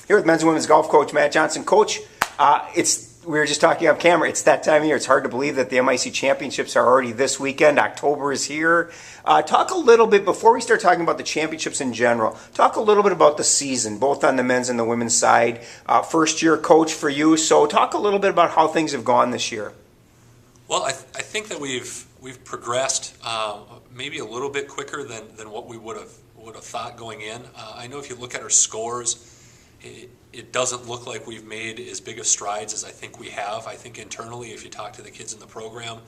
Here with men's and women's golf coach Matt Johnson. Coach, we were just talking off camera. It's that time of year. It's hard to believe that the MIAC championships are already this weekend. October is here. Talk a little bit, before we start talking about the championships in general, talk a little bit about the season, both on the men's and the women's side. First year coach for you, so talk a little bit about how things have gone this year. Well, I think that we've progressed maybe a little bit quicker than what we would have thought going in. I know if you look at our scores, it doesn't look like we've made as big of strides as I think we have. I think internally, if you talk to the kids in the program,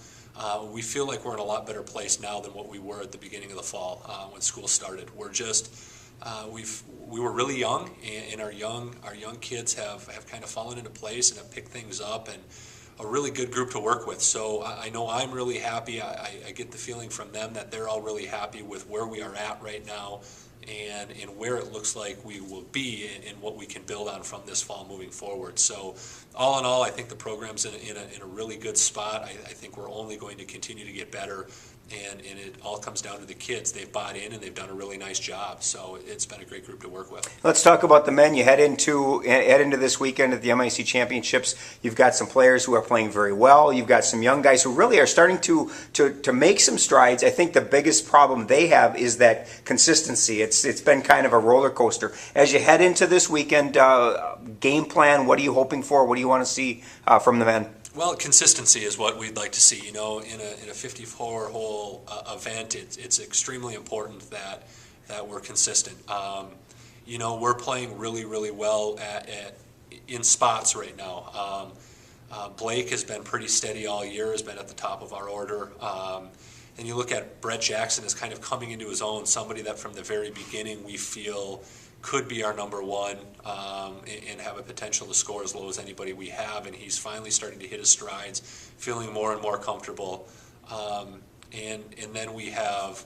we feel like we're in a lot better place now than what we were at the beginning of the fall when school started. We're just we were really young, and our young kids have kind of fallen into place and have picked things up, and a really good group to work with. So I know I'm really happy. I get the feeling from them that they're all really happy with where we are at right now, and where it looks like we will be and what we can build on from this fall moving forward. So all in all, I think the program's in a really good spot. I think we're only going to continue to get better, and it all comes down to the kids. They've bought in and they've done a really nice job. So it's been a great group to work with. Let's talk about the men. You head into this weekend at the MIAC Championships. You've got some players who are playing very well. You've got some young guys who really are starting to make some strides. I think the biggest problem they have is that consistency. It's been kind of a roller coaster. As you head into this weekend, game plan, what are you hoping for? What do you want to see from the men? Well, consistency is what we'd like to see. You know, in a 54-hole event, it's extremely important that we're consistent. You know, we're playing really, really well in spots right now. Blake has been pretty steady all year, has been at the top of our order. And you look at Brett Jackson as kind of coming into his own, somebody that from the very beginning we feel could be our number one and have a potential to score as low as anybody we have, and he's finally starting to hit his strides, feeling more and more comfortable. And then we have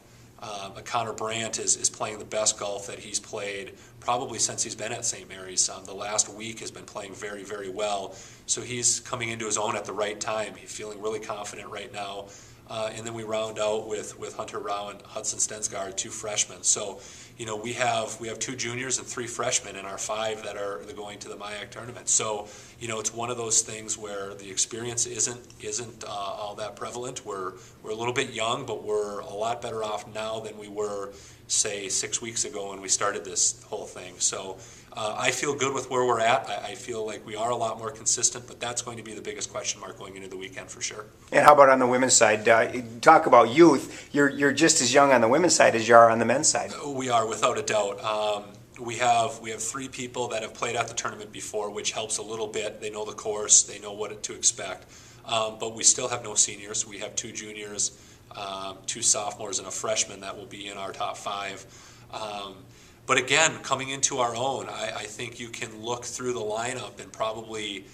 Connor Brandt is playing the best golf that he's played probably since he's been at St. Mary's. The last week has been playing very, very well, so he's coming into his own at the right time. He's feeling really confident right now. And then we round out with Hunter Rao and Hudson Stensgaard, two freshmen. So, you know, we have 2 juniors and 3 freshmen in our 5 that are going to the MIAC tournament. So, you know, it's one of those things where the experience isn't all that prevalent. We're a little bit young, but we're a lot better off now than we were, say, 6 weeks ago when we started this whole thing. So I feel good with where we're at. I feel like we are a lot more consistent, but that's going to be the biggest question mark going into the weekend for sure. And how about on the women's side? Talk about youth. You're just as young on the women's side as you are on the men's side. We are, without a doubt. We have 3 people that have played at the tournament before, which helps a little bit. They know the course, they know what to expect. But we still have no seniors. We have 2 juniors, 2 sophomores, and a freshman that will be in our top 5. But again, coming into our own, I think you can look through the lineup and probably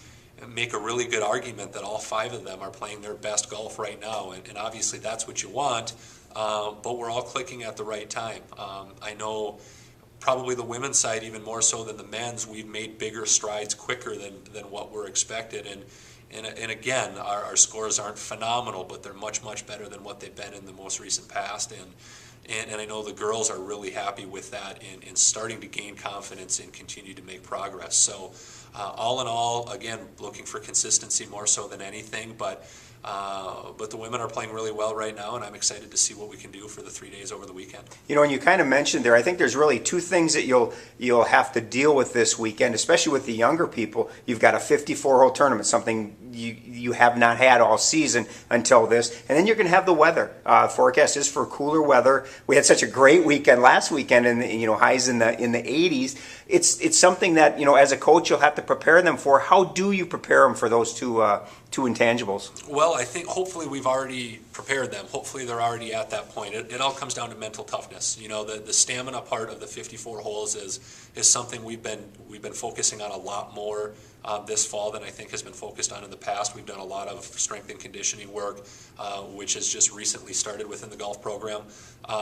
make a really good argument that all 5 of them are playing their best golf right now. And obviously that's what you want, but we're all clicking at the right time. I know probably the women's side, even more so than the men's, we've made bigger strides quicker than what were expected. And again, our scores aren't phenomenal, but they're much, much better than what they've been in the most recent past. And I know the girls are really happy with that and starting to gain confidence and continue to make progress. So all in all, again, looking for consistency more so than anything, but the women are playing really well right now, and I'm excited to see what we can do for the 3 days over the weekend. You know, and you kind of mentioned there, I think there's really 2 things that you'll have to deal with this weekend, especially with the younger people. You've got a 54-hole tournament, something you have not had all season until this, and then you're going to have the weather. Forecast is for cooler weather. We had such a great weekend last weekend, and highs in the 80s. It's something that, as a coach, you'll have to prepare them for. How do you prepare them for those two intangibles? Well, I think hopefully we've already prepared them. Hopefully they're already at that point. It all comes down to mental toughness. The stamina part of the 54 holes is something we've been focusing on a lot more this fall than I think has been focused on in the past. We've done a lot of strength and conditioning work, which has just recently started within the golf program.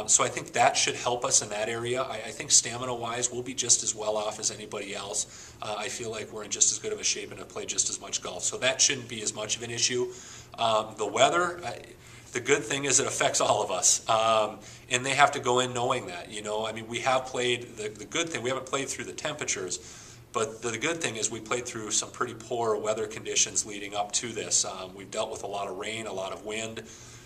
So I think that should help us in that area. I think stamina-wise, we'll be just as well off as anybody else. I feel like we're in just as good of a shape and have played just as much golf. So that shouldn't be as much of an issue. The weather, the good thing is it affects all of us. And they have to go in knowing that. We have played, the good thing, we haven't played through the temperatures, But the good thing is we played through some pretty poor weather conditions leading up to this. We've dealt with a lot of rain, a lot of wind.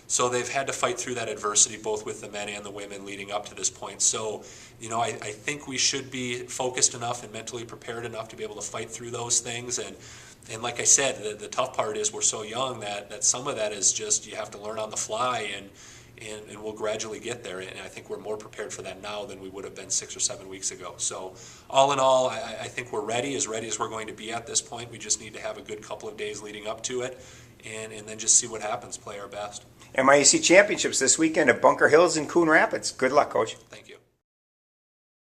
So they've had to fight through that adversity, both with the men and the women leading up to this point. So, I think we should be focused enough and mentally prepared enough to be able to fight through those things. And like I said, the tough part is we're so young that some of that is just you have to learn on the fly, and we'll gradually get there. And I think we're more prepared for that now than we would have been 6 or 7 weeks ago. So all in all, I think we're ready as we're going to be at this point. We just need to have a good couple of days leading up to it, and then just see what happens, play our best. MIAC Championships this weekend at Bunker Hills in Coon Rapids. Good luck, Coach. Thank you.